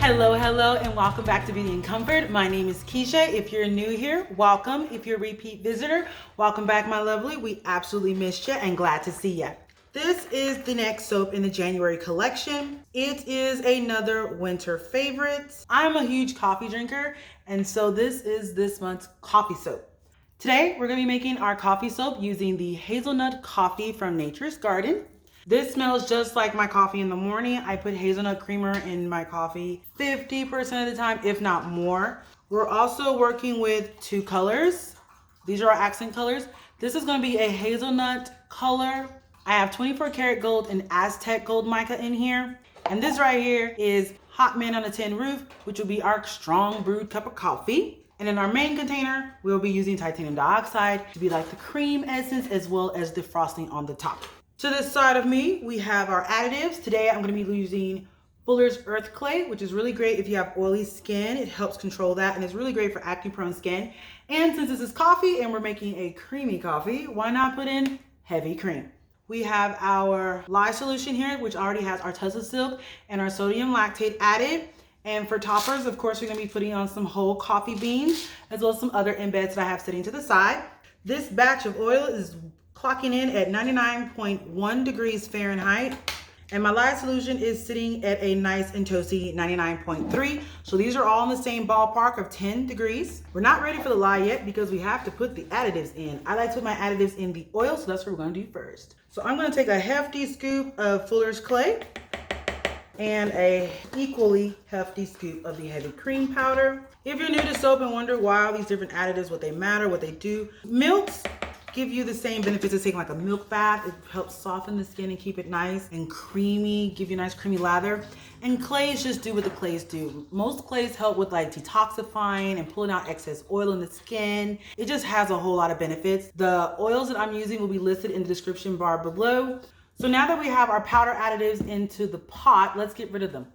Hello, and welcome back to Beauty and Comfort. My name is Keisha. If you're new here, welcome. If you're a repeat visitor, welcome back, my lovely. We absolutely missed you and glad to see you. This is the next soap in the January collection. It is another winter favorite. I'm a huge coffee drinker, and so this is this month's coffee soap. Today, we're gonna be making our coffee soap using the hazelnut coffee from Nature's Garden. This smells just like my coffee in the morning. I put hazelnut creamer in my coffee 50% of the time, if not more. We're also working with two colors. These are our accent colors. This is gonna be a hazelnut color. I have 24 karat gold and Aztec gold mica in here. And this right here is Hot Man on a Tin Roof, which will be our strong brewed cup of coffee. And in our main container, we'll be using titanium dioxide to be like the cream essence as well as the frosting on the top. To this side of me, we have our additives. Today, I'm gonna be using Fuller's Earth Clay, which is really great if you have oily skin. It helps control that, and it's really great for acne-prone skin. And since this is coffee and we're making a creamy coffee, why not put in heavy cream? We have our lye solution here, which already has our Tussah Silk and our sodium lactate added. And for toppers, of course, we're gonna be putting on some whole coffee beans, as well as some other embeds that I have sitting to the side. This batch of oil is clocking in at 99.1 degrees Fahrenheit. And my lye solution is sitting at a nice and toasty 99.3. So these are all in the same ballpark of 10 degrees. We're not ready for the lye yet because we have to put the additives in. I like to put my additives in the oil, so that's what we're gonna do first. So I'm gonna take a hefty scoop of Fuller's Clay and a equally hefty scoop of the heavy cream powder. If you're new to soap and wonder why all these different additives, what they matter, what they do, milks give you the same benefits as taking like a milk bath. It helps soften the skin and keep it nice and creamy, give you a nice creamy lather. And clays just do what the clays do. Most clays help with like detoxifying and pulling out excess oil in the skin. It just has a whole lot of benefits. The oils that I'm using will be listed in the description bar below. So now that we have our powder additives into the pot, let's get rid of them.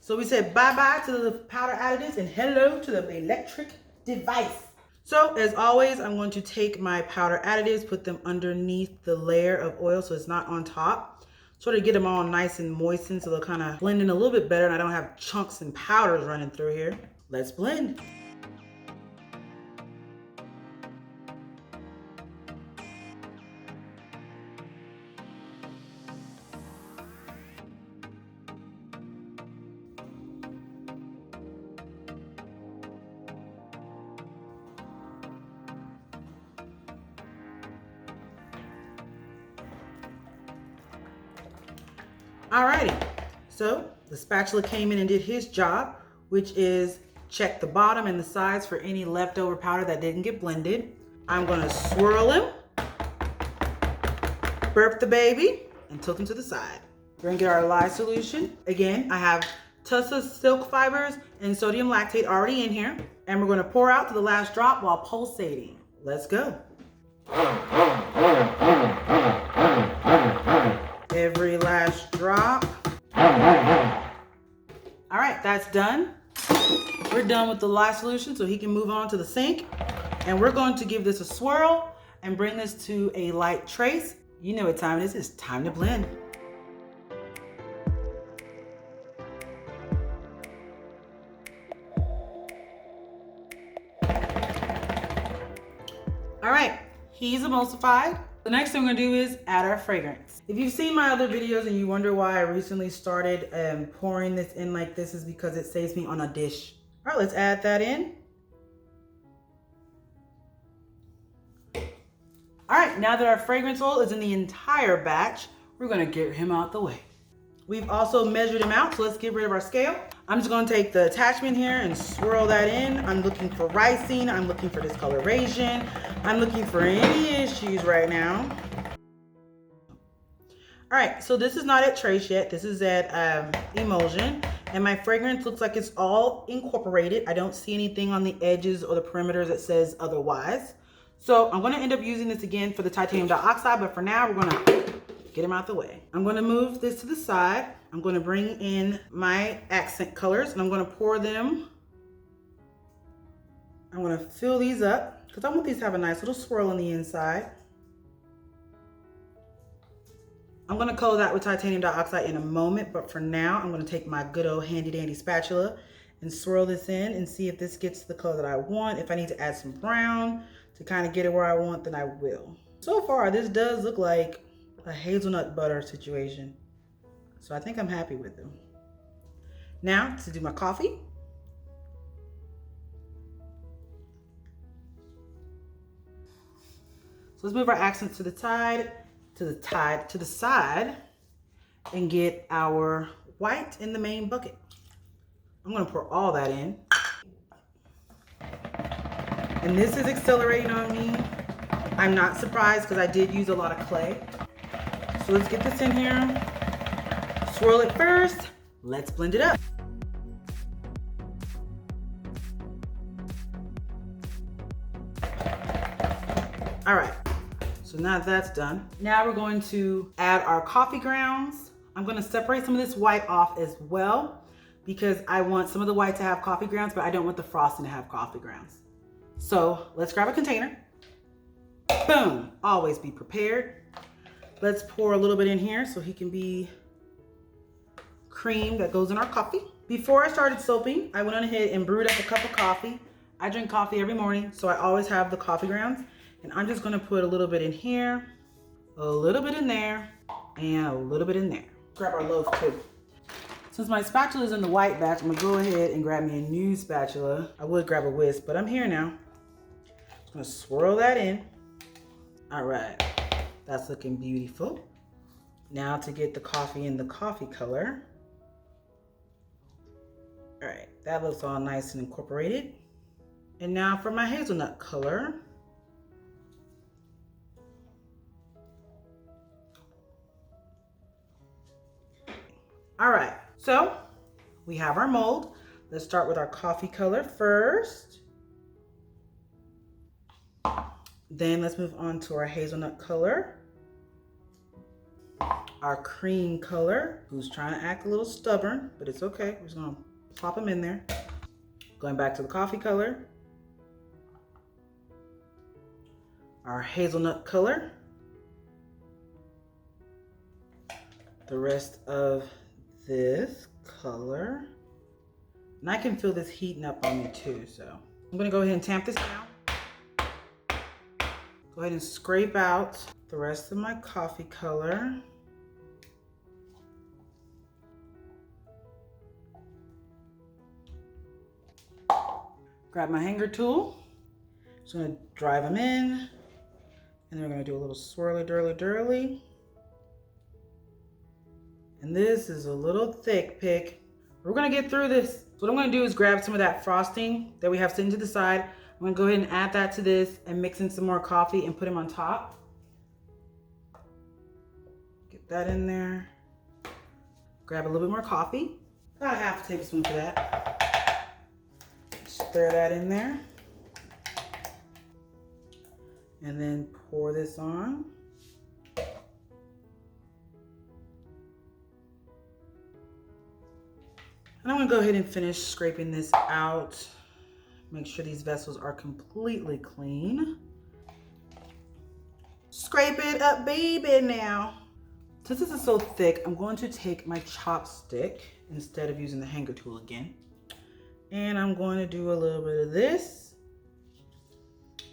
So we said bye-bye to the powder additives and hello to the electric device. So as always, I'm going to take my powder additives, put them underneath the layer of oil so it's not on top. Sort of get them all nice and moistened so they'll kind of blend in a little bit better and I don't have chunks and powders running through here. Let's blend. Alrighty, so the spatula came in and did his job, which is check the bottom and the sides for any leftover powder that didn't get blended. I'm gonna swirl him, burp the baby, and tilt him to the side. We're gonna get our lye solution. Again, I have Tussah Silk fibers and sodium lactate already in here, and we're gonna pour out to the last drop while pulsating. Let's go. Every last drop. All right, that's done. We're done with the lye solution, so he can move on to the sink. And we're going to give this a swirl and bring this to a light trace. You know what time it is. It's time to blend. All right, he's emulsified. The next thing we're gonna do is add our fragrance. If you've seen my other videos and you wonder why I recently started pouring this in like this, is because it saves me on a dish. All right, let's add that in. All right, now that our fragrance oil is in the entire batch, we're gonna get him out the way. We've also measured him out, so let's get rid of our scale. I'm just gonna take the attachment here and swirl that in. I'm looking for ricing, I'm looking for discoloration, I'm looking for any issues right now. All right, so this is not at trace yet. This is at emulsion, and my fragrance looks like it's all incorporated. I don't see anything on the edges or the perimeters that says otherwise. So I'm gonna end up using this again for the titanium dioxide, but for now, we're gonna get him out the way. I'm gonna move this to the side. I'm gonna bring in my accent colors and I'm gonna pour them. I'm gonna fill these up because I want these to have a nice little swirl on the inside. I'm gonna color that with titanium dioxide in a moment, but for now, I'm gonna take my good old handy dandy spatula and swirl this in and see if this gets the color that I want. If I need to add some brown to kind of get it where I want, then I will. So far, this does look like a hazelnut butter situation. So I think I'm happy with them. Now to do my coffee. So let's move our accents to the side, and get our white in the main bucket. I'm gonna pour all that in. And this is accelerating on me. I'm not surprised because I did use a lot of clay. So let's get this in here. Swirl it first. Let's blend it up. All right, so now that's done. Now we're going to add our coffee grounds. I'm gonna separate some of this white off as well because I want some of the white to have coffee grounds, but I don't want the frosting to have coffee grounds. So let's grab a container. Boom, always be prepared. Let's pour a little bit in here so he can be cream that goes in our coffee. Before I started soaping, I went on ahead and brewed up a cup of coffee. I drink coffee every morning, so I always have the coffee grounds. And I'm just gonna put a little bit in here, a little bit in there, and a little bit in there. Grab our loaf too. Since my spatula is in the white batch, I'm gonna go ahead and grab me a new spatula. I would grab a whisk, but I'm here now. Just gonna swirl that in. All right, that's looking beautiful. Now to get the coffee in the coffee color. All right, that looks all nice and incorporated. And now for my hazelnut color. All right, so we have our mold. Let's start with our coffee color first. Then let's move on to our hazelnut color. Our cream color, who's trying to act a little stubborn, but it's okay. We're just gonna plop them in there. Going back to the coffee color. Our hazelnut color. The rest of this color. And I can feel this heating up on me too, so. I'm gonna go ahead and tamp this down. Go ahead and scrape out the rest of my coffee color. Grab my hanger tool. Just gonna drive them in. And then we're gonna do a little swirly dirly. And this is a little thick pick. We're gonna get through this. So what I'm gonna do is grab some of that frosting that we have sitting to the side. I'm gonna go ahead and add that to this and mix in some more coffee and put them on top. Get that in there. Grab a little bit more coffee. About a half a tablespoon for that. Stir that in there. And then pour this on. And I'm gonna go ahead and finish scraping this out. Make sure these vessels are completely clean. Scrape it up, baby, now. Since this is so thick, I'm going to take my chopstick instead of using the hanger tool again. And I'm going to do a little bit of this.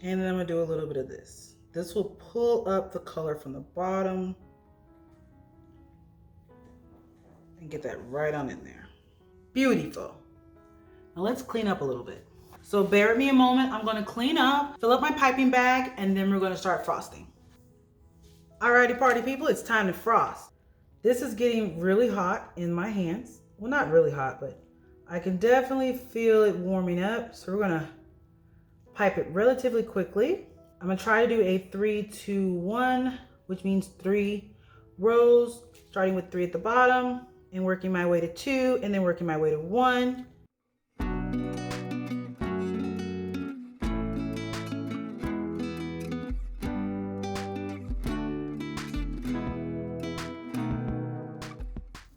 And then I'm gonna do a little bit of this. This will pull up the color from the bottom. And get that right on in there. Beautiful. Now let's clean up a little bit. So bear with me a moment. I'm gonna clean up, fill up my piping bag, and then we're gonna start frosting. Alrighty, party people, it's time to frost. This is getting really hot in my hands. Well, not really hot, but I can definitely feel it warming up. So we're gonna pipe it relatively quickly. I'm gonna try to do a 3-2-1, which means 3 rows, starting with 3 at the bottom and working my way to 2 and then working my way to 1.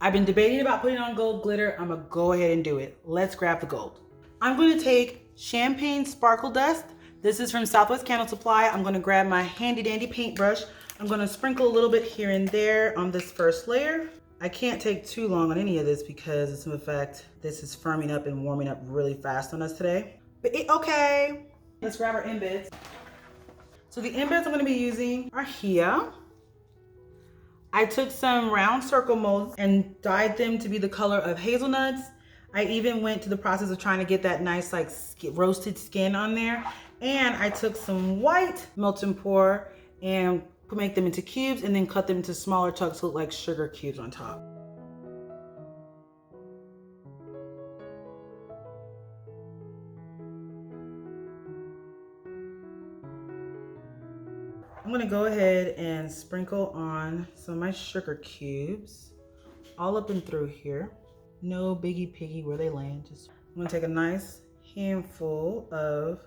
I've been debating about putting on gold glitter. I'm gonna go ahead and do it. Let's grab the gold. I'm gonna take champagne sparkle dust. This is from Southwest Candle Supply. I'm gonna grab my handy dandy paintbrush. I'm gonna sprinkle a little bit here and there on this first layer. I can't take too long on any of this because it's in fact, this is firming up and warming up really fast on us today. But okay, let's grab our embeds. So the embeds I'm gonna be using are here. I took some round circle molds and dyed them to be the color of hazelnuts. I even went to the process of trying to get that nice like roasted skin on there. And I took some white melt and pour and make them into cubes and then cut them into smaller chunks to look like sugar cubes on top. I'm gonna go ahead and sprinkle on some of my sugar cubes all up and through here. No biggie piggy where they land. I'm gonna take a nice handful of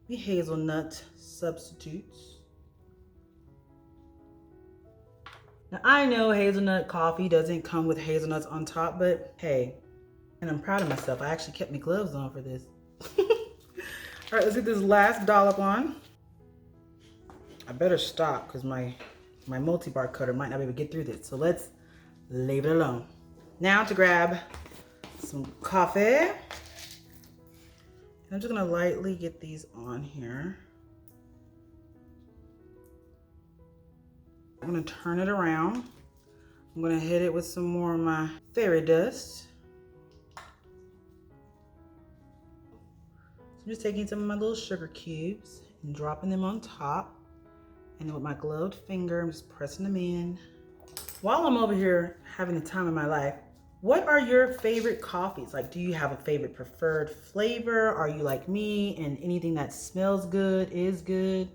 the hazelnut substitutes. Now I know hazelnut coffee doesn't come with hazelnuts on top, but hey, and I'm proud of myself. I actually kept my gloves on for this. All right, let's get this last dollop on. I better stop because my multi-bar cutter might not be able to get through this. So let's leave it alone. Now to grab some coffee. And I'm just gonna lightly get these on here. I'm gonna turn it around. I'm gonna hit it with some more of my fairy dust. So I'm just taking some of my little sugar cubes and dropping them on top. And then with my gloved finger, I'm just pressing them in. While I'm over here having the time of my life, what are your favorite coffees? Like, do you have a favorite preferred flavor? Are you like me and anything that smells good is good?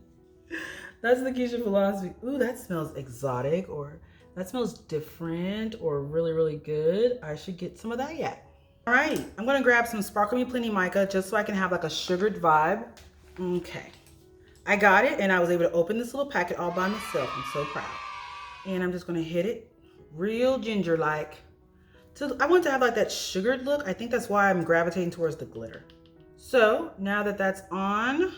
That's the Keisha philosophy. Ooh, that smells exotic, or that smells different, or really, really good. I should get some of that yet. All right, I'm gonna grab some Sparkle Me Plenty Mica just so I can have like a sugared vibe. Okay. I got it and I was able to open this little packet all by myself. I'm so proud. And I'm just gonna hit it real ginger-like. So I want to have like that sugared look. I think that's why I'm gravitating towards the glitter. So now that that's on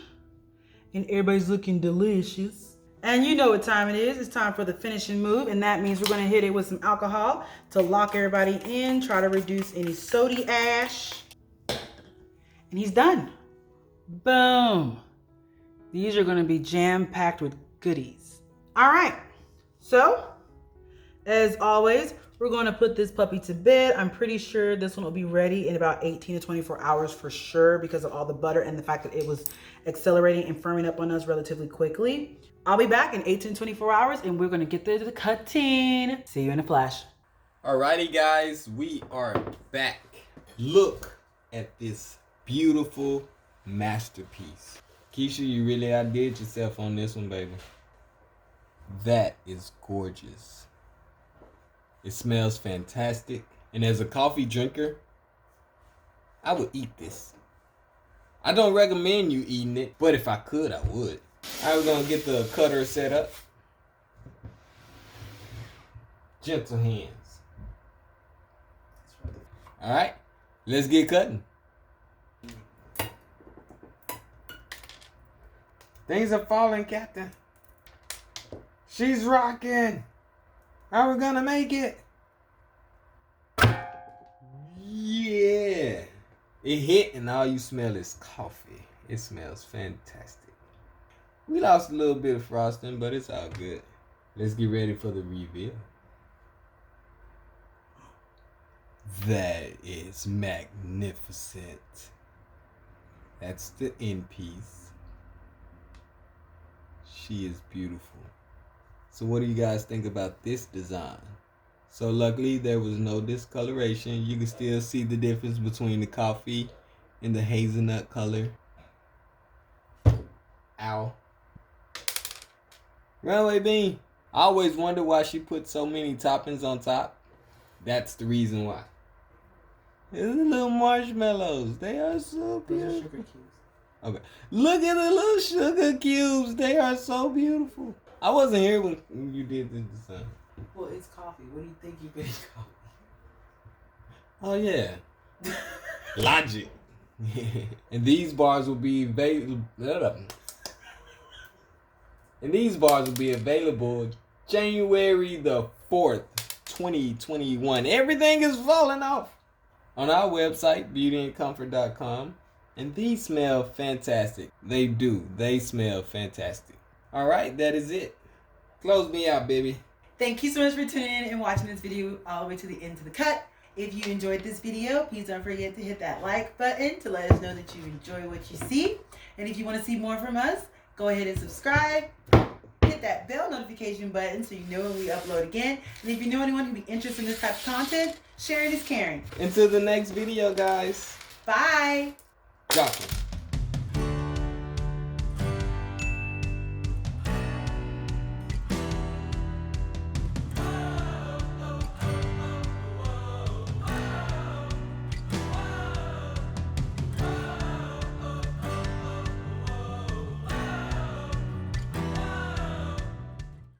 and everybody's looking delicious, and you know what time it is, it's time for the finishing move, and that means we're gonna hit it with some alcohol to lock everybody in, try to reduce any sody ash. And he's done. Boom. These are gonna be jam-packed with goodies. All right, so as always, we're gonna put this puppy to bed. I'm pretty sure this one will be ready in about 18 to 24 hours for sure because of all the butter and the fact that it was accelerating and firming up on us relatively quickly. I'll be back in 18 to 24 hours and we're gonna get to the cutting. See you in a flash. Alrighty guys, we are back. Look at this beautiful masterpiece. Keisha, you really outdid yourself on this one, baby. That is gorgeous. It smells fantastic. And as a coffee drinker, I would eat this. I don't recommend you eating it, but if I could, I would. Alright, we're gonna get the cutter set up. Gentle hands. Alright, let's get cutting. Things are falling, Captain. She's rocking. How are we gonna make it? Yeah. It hit and all you smell is coffee. It smells fantastic. We lost a little bit of frosting, but it's all good. Let's get ready for the reveal. That is magnificent. That's the end piece. She is beautiful. So what do you guys think about this design? So luckily there was no discoloration. You can still see the difference between the coffee and the hazelnut color. Ow. Runaway Bean. I always wonder why she put so many toppings on top. That's the reason why. There's the little marshmallows. They are so beautiful. These are sugar cubes. Okay. Look at the little sugar cubes. They are so beautiful. I wasn't here when you did this design. Well, it's coffee. What do you think you put in coffee? Oh, yeah. Logic. And these bars will be available. And these bars will be available January the 4th, 2021. Everything is falling off on our website, beautyandcomfort.com. And these smell fantastic. They do. They smell fantastic. All right, that is it. Close me out, baby. Thank you so much for tuning in and watching this video all the way to the end of the cut. If you enjoyed this video, please don't forget to hit that like button to let us know that you enjoy what you see. And if you want to see more from us, go ahead and subscribe. Hit that bell notification button so you know when we upload again. And if you know anyone who'd be interested in this type of content, sharing is caring. Until the next video, guys. Bye. Drop it.